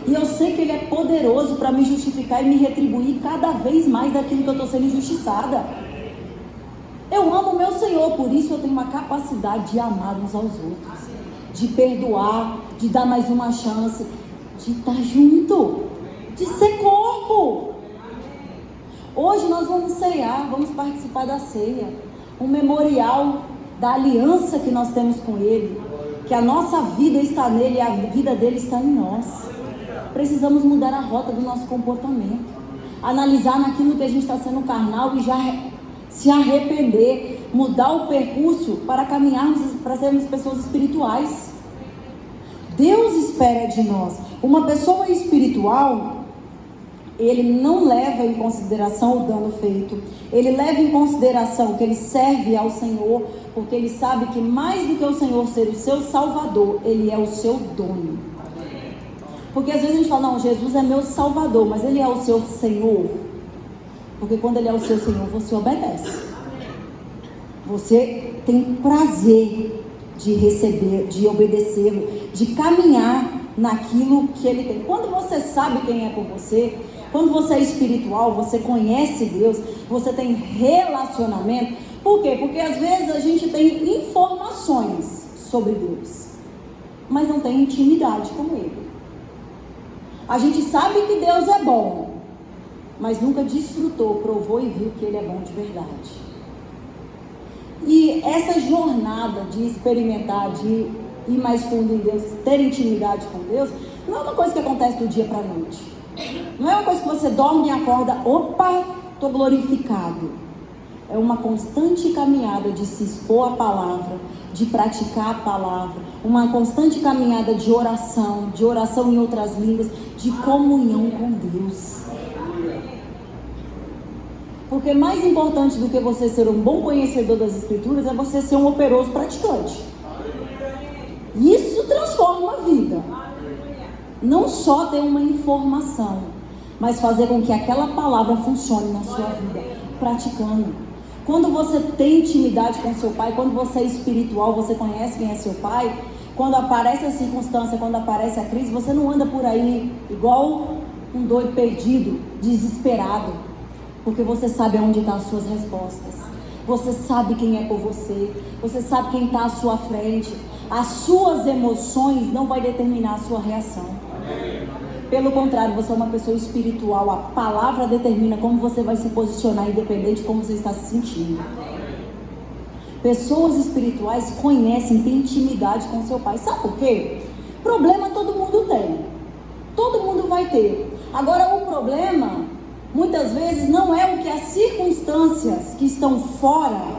E eu sei que Ele é poderoso para me justificar e me retribuir cada vez mais daquilo que eu estou sendo injustiçada. Eu amo o meu Senhor, por isso eu tenho uma capacidade de amar uns aos outros. De perdoar, de dar mais uma chance, de estar junto, de ser corpo. Hoje nós vamos ceiar, vamos participar da ceia. Um memorial da aliança que nós temos com Ele. Que a nossa vida está nele e a vida dele está em nós. Precisamos mudar a rota do nosso comportamento. Analisar naquilo que a gente está sendo carnal e já se arrepender. Mudar o percurso para caminharmos, para sermos pessoas espirituais. Deus espera de nós. Uma pessoa espiritual, ele não leva em consideração o dano feito. Ele leva em consideração que ele serve ao Senhor, porque ele sabe que mais do que o Senhor ser o seu Salvador, ele é o seu dono. Porque às vezes a gente fala: não, Jesus é meu Salvador, mas ele é o seu Senhor. Porque quando ele é o seu Senhor, você obedece. Você tem prazer de receber, de obedecê-lo, de caminhar naquilo que ele tem. Quando você sabe quem é por você, quando você é espiritual, você conhece Deus, você tem relacionamento. Por quê? Porque às vezes a gente tem informações sobre Deus, mas não tem intimidade com Ele. A gente sabe que Deus é bom, mas nunca desfrutou, provou e viu que Ele é bom de verdade. E essa jornada de experimentar, de ir mais fundo em Deus, ter intimidade com Deus, não é uma coisa que acontece do dia para a noite. Não é uma coisa que você dorme e acorda: opa, estou glorificado. É uma constante caminhada de se expor à palavra, de praticar a palavra, uma constante caminhada de oração em outras línguas, de comunhão com Deus. Porque mais importante do que você ser um bom conhecedor das Escrituras é você ser um operoso praticante. Isso transforma a vida. Não só ter uma informação, mas fazer com que aquela palavra funcione na sua vida, praticando. Quando você tem intimidade com seu pai, quando você é espiritual, você conhece quem é seu pai, quando aparece a circunstância, quando aparece a crise, você não anda por aí igual um doido perdido, desesperado, porque você sabe aonde estão as suas respostas, você sabe quem é por você, você sabe quem está à sua frente. As suas emoções não vai determinar a sua reação. Pelo contrário, você é uma pessoa espiritual. A palavra determina como você vai se posicionar, independente de como você está se sentindo. Pessoas espirituais conhecem, têm intimidade com seu Pai. Sabe por quê? Problema todo mundo tem. Todo mundo vai ter. Agora, o problema, muitas vezes, não é o que as circunstâncias que estão fora,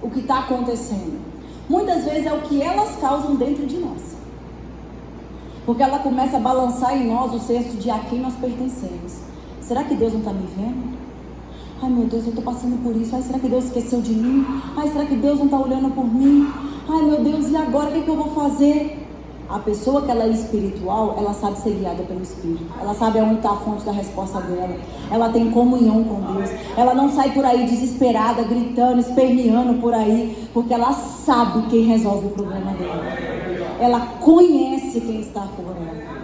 o que está acontecendo. Muitas vezes é o que elas causam dentro de nós. Porque ela começa a balançar em nós o senso de a quem nós pertencemos. Será que Deus não está me vendo? Ai, meu Deus, eu estou passando por isso. Ai, será que Deus esqueceu de mim? Ai, será que Deus não está olhando por mim? Ai, meu Deus, e agora o que eu vou fazer? A pessoa que ela é espiritual, ela sabe ser guiada pelo Espírito. Ela sabe aonde está a fonte da resposta dela. Ela tem comunhão com Deus. Ela não sai por aí desesperada, gritando, esperneando por aí, porque ela sabe quem resolve o problema dela. Ela conhece quem está por ela.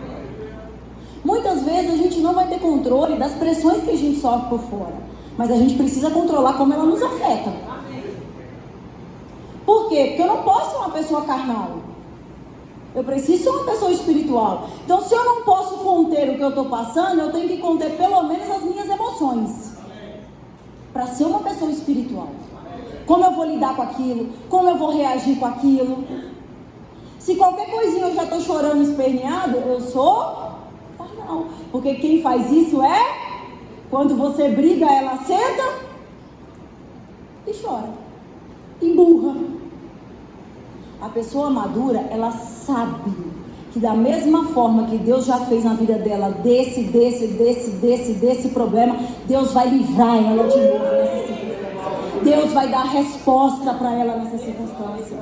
Muitas vezes a gente não vai ter controle das pressões que a gente sofre por fora, mas a gente precisa controlar como ela nos afeta. Por quê? Porque eu não posso ser uma pessoa carnal. Eu preciso ser uma pessoa espiritual. Então, se eu não posso conter o que eu estou passando, eu tenho que conter pelo menos as minhas emoções, para ser uma pessoa espiritual. Como eu vou lidar com aquilo? Como eu vou reagir com aquilo? Se qualquer coisinha eu já estou chorando, esperneado, eu sou carnal. Porque quem faz isso é, quando você briga, ela senta e chora, emburra. A pessoa madura, ela sabe que da mesma forma que Deus já fez na vida dela, desse problema, Deus vai livrar ela de novo nessa circunstância. Deus vai dar resposta para ela nessa circunstância.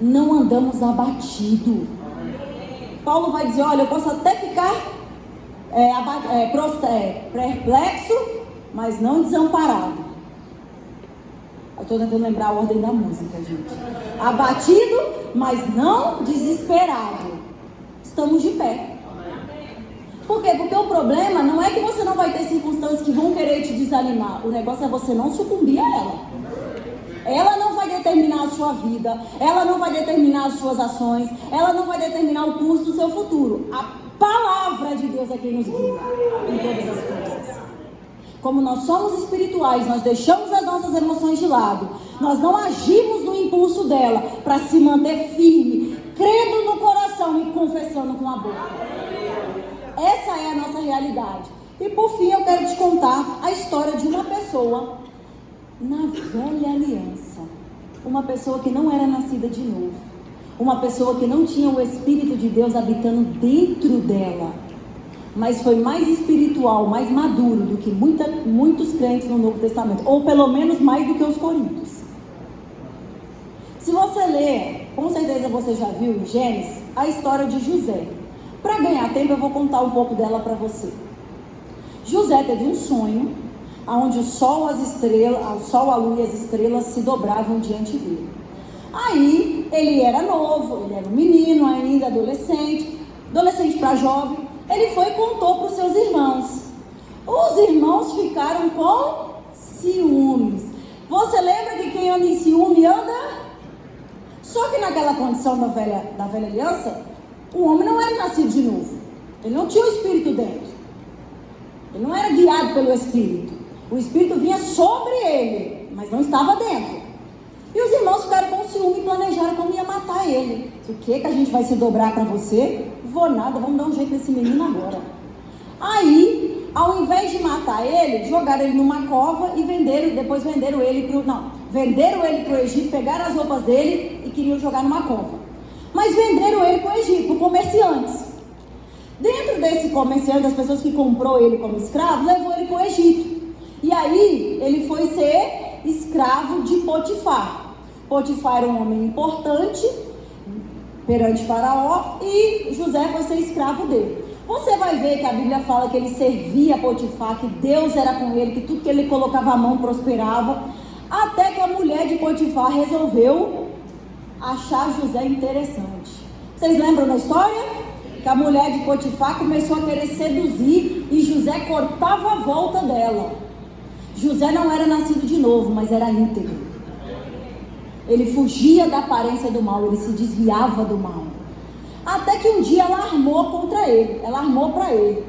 Não andamos abatidos. Paulo vai dizer, olha, eu posso até ficar perplexo, mas não desamparado. Eu estou tentando lembrar a ordem da música, gente. Abatido, mas não desesperado. Estamos de pé. Por quê? Porque o problema não é que você não vai ter circunstâncias que vão querer te desanimar. O negócio é você não sucumbir a ela. Ela não vai determinar a sua vida, ela não vai determinar as suas ações, ela não vai determinar o curso do seu futuro. A palavra de Deus é quem nos guia em todas as coisas. Como nós somos espirituais, nós deixamos as nossas emoções de lado, nós não agimos no impulso dela para se manter firme, crendo no coração e confessando com a boca. Essa é a nossa realidade. E por fim eu quero te contar a história de uma pessoa na velha aliança, uma pessoa que não era nascida de novo, uma pessoa que não tinha o Espírito de Deus habitando dentro dela, mas foi mais espiritual, mais maduro do que muitos crentes no Novo Testamento, ou pelo menos mais do que os coríntios. Se você ler, com certeza você já viu em Gênesis, a história de José. Para ganhar tempo eu vou contar um pouco dela para você. José teve um sonho onde o sol, a lua e as estrelas se dobravam diante dele. Aí, ele era novo, ele era um menino ainda, adolescente para jovem. Ele foi e contou para os seus irmãos. Os irmãos ficaram com ciúmes. Você lembra que quem anda em ciúme anda? Só que naquela condição da velha aliança, o homem não era nascido de novo. Ele não tinha o Espírito dentro. Ele não era guiado pelo Espírito. O Espírito vinha sobre ele, mas não estava dentro. E os irmãos ficaram com ciúme e planejaram como ia matar ele. O que a gente vai se dobrar para você? Vou nada, vamos dar um jeito nesse menino agora. Aí, ao invés de matar ele, jogaram ele numa cova e depois venderam ele para o Egito, pegaram as roupas dele e queriam jogar numa cova. Mas venderam ele para o Egito, para comerciantes. Dentro desse comerciante, das pessoas que comprou ele como escravo, levou ele para o Egito. E aí, ele foi ser escravo de Potifar. Potifar era um homem importante perante Faraó e José foi ser escravo dele. Você vai ver que a Bíblia fala que ele servia a Potifar, que Deus era com ele, que tudo que ele colocava a mão prosperava, até que a mulher de Potifar resolveu achar José interessante. Vocês lembram da história? Que a mulher de Potifar começou a querer seduzir e José cortava a volta dela. José não era nascido de novo, mas era íntegro. Ele fugia da aparência do mal, ele se desviava do mal. Até que um dia ela armou contra ele, ela armou para ele.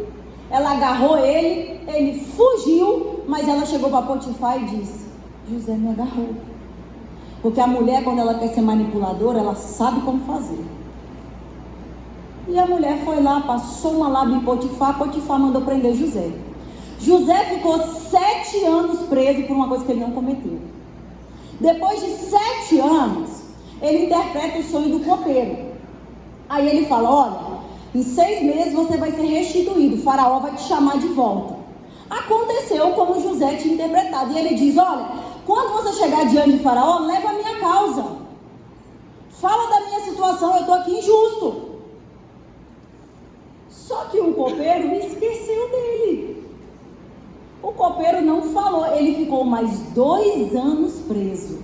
Ela agarrou ele, ele fugiu, mas ela chegou para Potifar e disse: José me agarrou. Porque a mulher, quando ela quer ser manipuladora, ela sabe como fazer. E a mulher foi lá, passou uma lábia em Potifar, Potifar mandou prender José. José ficou 7 anos preso por uma coisa que ele não cometeu. Depois de 7 anos, ele interpreta o sonho do copeiro. Aí ele fala: olha, em 6 meses você vai ser restituído, o faraó vai te chamar de volta. Aconteceu como José tinha interpretado. E ele diz: olha, quando você chegar diante de faraó, leva a minha causa. Fala da minha situação, eu estou aqui injusto. Só que o copeiro esqueceu dele. O copeiro não falou, ele ficou mais 2 anos preso.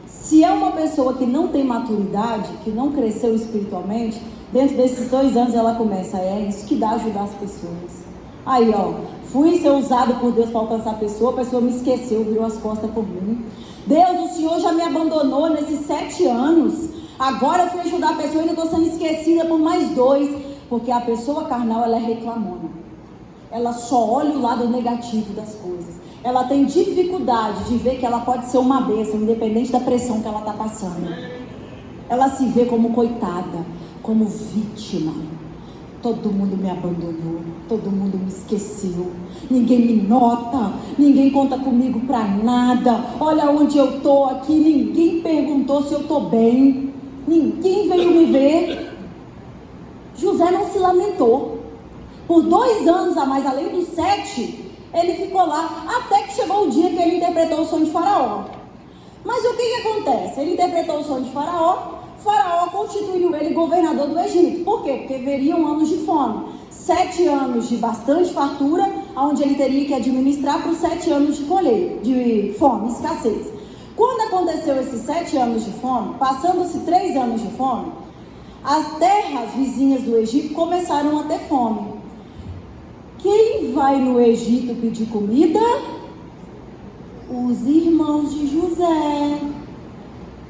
Se é uma pessoa que não tem maturidade, que não cresceu espiritualmente, dentro desses 2 anos ela começa: é isso que dá ajudar as pessoas. Aí, ó, fui ser usado por Deus para alcançar a pessoa me esqueceu, virou as costas por mim. Deus, o Senhor já me abandonou nesses 7 anos. Agora eu fui ajudar a pessoa e ainda estou sendo esquecida por mais 2. Porque a pessoa carnal, ela é reclamona. Ela só olha o lado negativo das coisas. Ela tem dificuldade de ver que ela pode ser uma bênção, independente da pressão que ela está passando. Ela se vê como coitada, como vítima. Todo mundo me abandonou, todo mundo me esqueceu, ninguém me nota, ninguém conta comigo para nada. Olha onde eu estou aqui, ninguém perguntou se eu estou bem, ninguém veio me ver. José não se lamentou. Por 2 anos a mais, além dos 7, ele ficou lá, até que chegou o dia que ele interpretou o sonho de Faraó. Mas o que acontece? Ele interpretou o sonho de Faraó, Faraó constituiu ele governador do Egito. Por quê? Porque veriam anos de fome. 7 anos de bastante fartura, onde ele teria que administrar para os 7 anos de colheita, de fome, escassez. Quando aconteceu esses 7 anos de fome, passando-se 3 anos de fome, as terras vizinhas do Egito começaram a ter fome. Quem vai no Egito pedir comida? Os irmãos de José.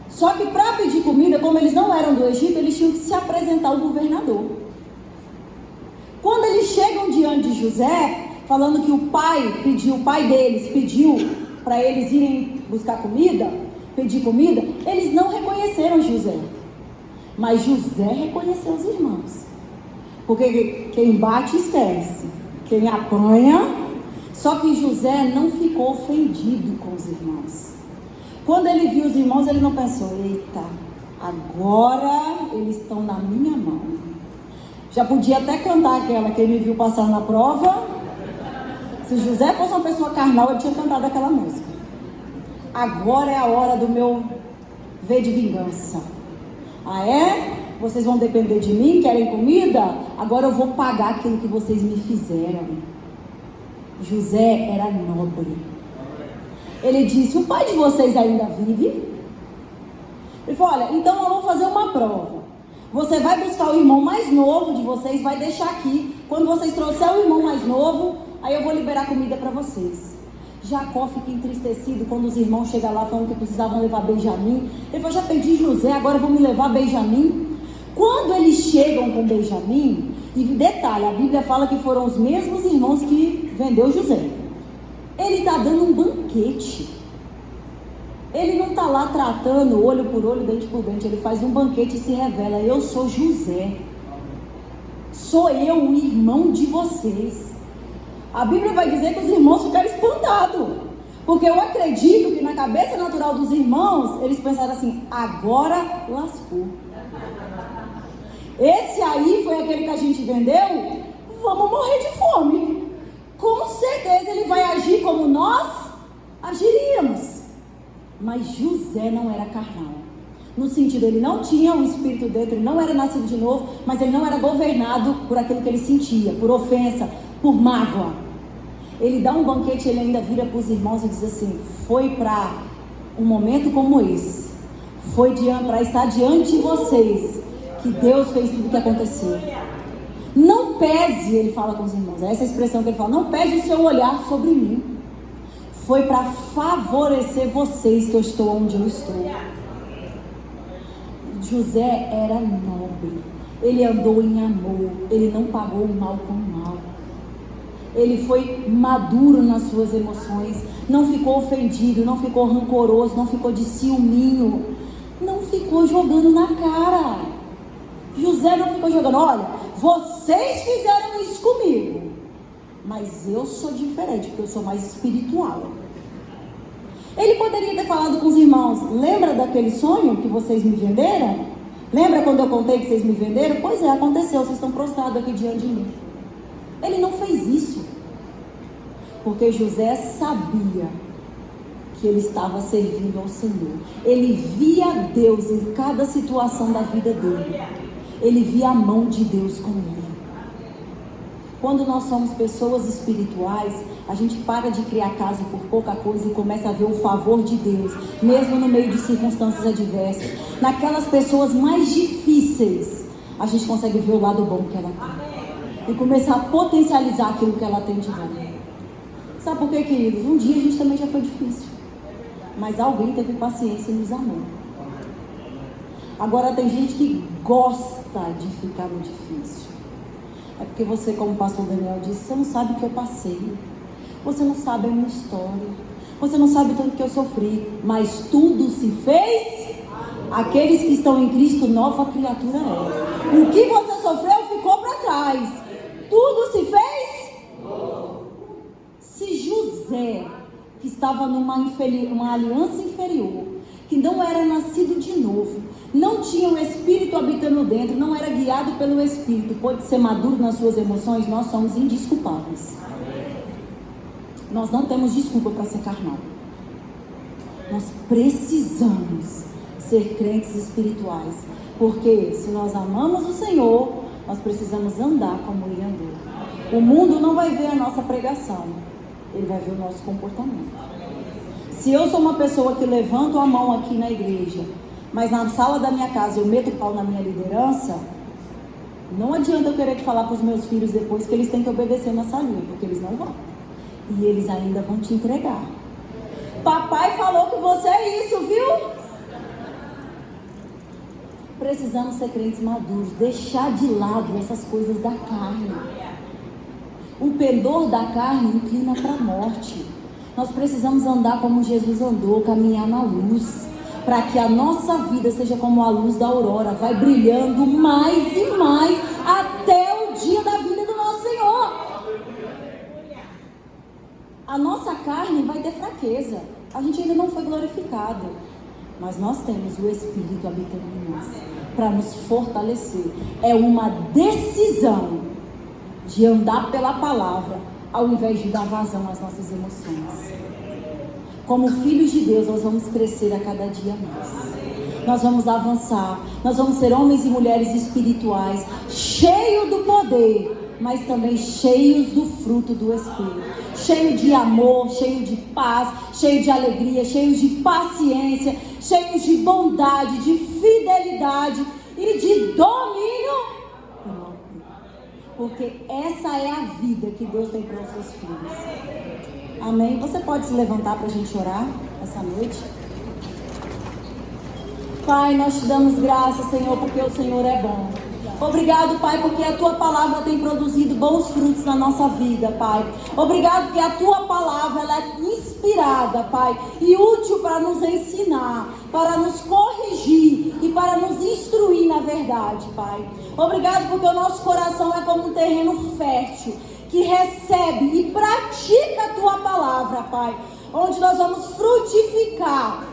Só que para pedir comida, como eles não eram do Egito, eles tinham que se apresentar ao governador. Quando eles chegam diante de José, falando que o pai deles pediu para eles irem buscar comida, pedir comida, eles não reconheceram José. Mas José reconheceu os irmãos. Porque quem bate esquece, quem apanha. Só que José não ficou ofendido com os irmãos. Quando ele viu os irmãos, ele não pensou: eita, agora eles estão na minha mão. Já podia até cantar aquela: quem me viu passar na prova. Se José fosse uma pessoa carnal, ele tinha cantado aquela música. Agora é a hora do meu ver de vingança. Ah, é? Vocês vão depender de mim? Querem comida? Agora eu vou pagar aquilo que vocês me fizeram. José era nobre. Ele disse: o pai de vocês ainda vive? Ele falou: olha, então eu vou fazer uma prova. Você vai buscar o irmão mais novo de vocês, vai deixar aqui. Quando vocês trouxerem o irmão mais novo, aí eu vou liberar comida para vocês. Jacó fica entristecido quando os irmãos chegam lá falando que precisavam levar Benjamim. Ele falou: já perdi José, agora vão me levar Benjamim. Quando eles chegam com Benjamim, e detalhe, a Bíblia fala que foram os mesmos irmãos que vendeu José. Ele está dando um banquete. Ele não está lá tratando olho por olho, dente por dente. Ele faz um banquete e se revela: eu sou José. Sou eu, o irmão de vocês. A Bíblia vai dizer que os irmãos ficaram espantados. Porque eu acredito que na cabeça natural dos irmãos, eles pensaram assim: agora lascou. Esse aí foi aquele que a gente vendeu? Vamos morrer de fome. Com certeza ele vai agir como nós agiríamos. Mas José não era carnal. No sentido, ele não tinha o espírito dentro, ele não era nascido de novo, mas ele não era governado por aquilo que ele sentia, por ofensa, por mágoa. Ele dá um banquete, ele ainda vira para os irmãos e diz assim: foi para um momento como esse, foi para estar diante de vocês, que Deus fez tudo o que aconteceu. Não pese, ele fala com os irmãos, essa é a expressão que ele fala: não pese o seu olhar sobre mim. Foi para favorecer vocês que eu estou onde eu estou. José era nobre. Ele andou em amor, ele não pagou o mal com o mal. Ele foi maduro nas suas emoções, não ficou ofendido, não ficou rancoroso, não ficou de ciúminho, não ficou jogando na cara. José não ficou jogando, olha, vocês fizeram isso comigo, mas eu sou diferente, porque eu sou mais espiritual. Ele poderia ter falado com os irmãos, lembra daquele sonho que vocês me venderam? Lembra quando eu contei que vocês me venderam? Pois é, aconteceu, vocês estão prostrados aqui diante de mim. Ele não fez isso, porque José sabia que ele estava servindo ao Senhor. Ele via Deus em cada situação da vida dele. Ele via a mão de Deus com ele. Quando nós somos pessoas espirituais, a gente para de criar caso por pouca coisa e começa a ver o favor de Deus, mesmo no meio de circunstâncias adversas. Naquelas pessoas mais difíceis, a gente consegue ver o lado bom que ela tem e começar a potencializar aquilo que ela tem de bom. Sabe por quê, queridos? Um dia a gente também já foi difícil, mas alguém teve paciência e nos amou. Agora tem gente que gosta de ficar no difícil. É porque você, como o pastor Daniel disse, você não sabe o que eu passei. Você não sabe a minha história. Você não sabe o tanto que eu sofri. Mas tudo se fez. Aqueles que estão em Cristo, nova criatura é. O que você sofreu ficou para trás. Tudo se fez. Se José, que estava numa aliança inferior, que não era nascido de novo, não tinha o Espírito habitando dentro, não era guiado pelo Espírito, pode ser maduro nas suas emoções, nós somos indesculpáveis. Nós não temos desculpa para ser carnal. Nós precisamos ser crentes espirituais, porque se nós amamos o Senhor, nós precisamos andar como Ele andou. O mundo não vai ver a nossa pregação, ele vai ver o nosso comportamento. Se eu sou uma pessoa que levanto a mão aqui na igreja, mas na sala da minha casa eu meto o pau na minha liderança, não adianta eu querer falar para os meus filhos depois que eles têm que obedecer na salinha, porque eles não vão. E eles ainda vão te entregar. Papai falou que você é isso, viu? Precisamos ser crentes maduros, deixar de lado essas coisas da carne. O pendor da carne inclina para a morte. Nós precisamos andar como Jesus andou, caminhar na luz, para que a nossa vida seja como a luz da aurora, vai brilhando mais e mais até o dia da vinda do nosso Senhor. A nossa carne vai ter fraqueza, a gente ainda não foi glorificado, mas nós temos o Espírito habitando em nós, para nos fortalecer. É uma decisão de andar pela palavra, ao invés de dar vazão às nossas emoções. Como filhos de Deus, nós vamos crescer a cada dia mais. Nós vamos avançar. Nós vamos ser homens e mulheres espirituais, cheios do poder, mas também cheios do fruto do Espírito. Cheio de amor, cheio de paz, cheio de alegria, cheios de paciência, cheios de bondade, de fidelidade e de domínio. Porque essa é a vida que Deus tem para os seus filhos. Amém? Você pode se levantar para a gente orar essa noite? Pai, nós te damos graças, Senhor, porque o Senhor é bom. Obrigado, Pai, porque a Tua palavra tem produzido bons frutos na nossa vida, Pai. Obrigado porque a Tua palavra ela é inspirada, Pai, e útil para nos ensinar, para nos corrigir e para nos instruir na verdade, Pai. Obrigado porque o nosso coração é como um terreno fértil, que recebe e pratica a Tua palavra, Pai, onde nós vamos frutificar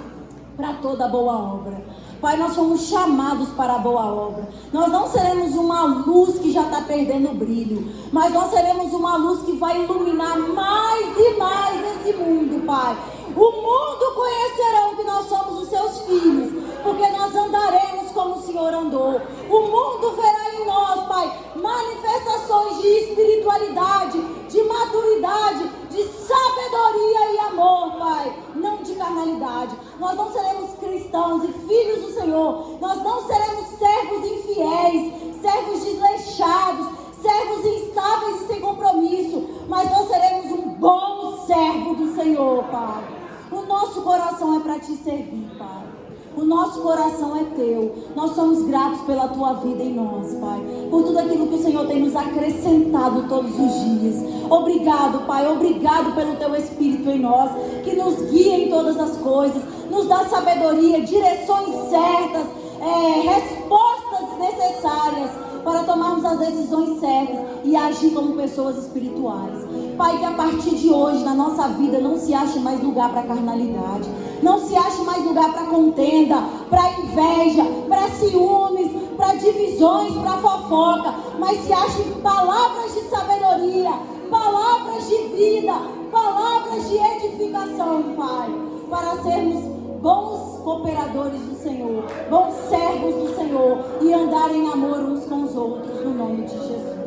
para toda boa obra. Pai, nós somos chamados para a boa obra. Nós não seremos uma luz que já está perdendo o brilho, mas nós seremos uma luz que vai iluminar mais e mais esse mundo, Pai. O mundo conhecerá que nós somos os seus filhos, porque nós andaremos como o Senhor andou. O mundo verá em nós, Pai, manifestações de espiritualidade, de maturidade, de sabedoria e amor, Pai, não de carnalidade. Nós não seremos cristãos e filhos do Senhor. Nós não seremos servos infiéis, servos desleixados, servos instáveis e sem compromisso, mas nós seremos um bom servo do Senhor, Pai. O nosso coração é para te servir, Pai. O nosso coração é teu. Nós somos gratos pela tua vida em nós, Pai. Por tudo aquilo que o Senhor tem nos acrescentado todos os dias. Obrigado, Pai. Obrigado pelo teu Espírito em nós, que nos guia em todas as coisas, nos dá sabedoria, direções certas, respostas necessárias para tomarmos as decisões certas e agir como pessoas espirituais. Pai, que a partir de hoje na nossa vida não se ache mais lugar para carnalidade, não se ache mais lugar para contenda, para inveja, para ciúmes, para divisões, para fofoca, mas se ache palavras de sabedoria, palavras de vida, palavras de edificação, Pai, para sermos bons cooperadores do Senhor, bons servos do Senhor e andar em amor uns com os outros, no nome de Jesus.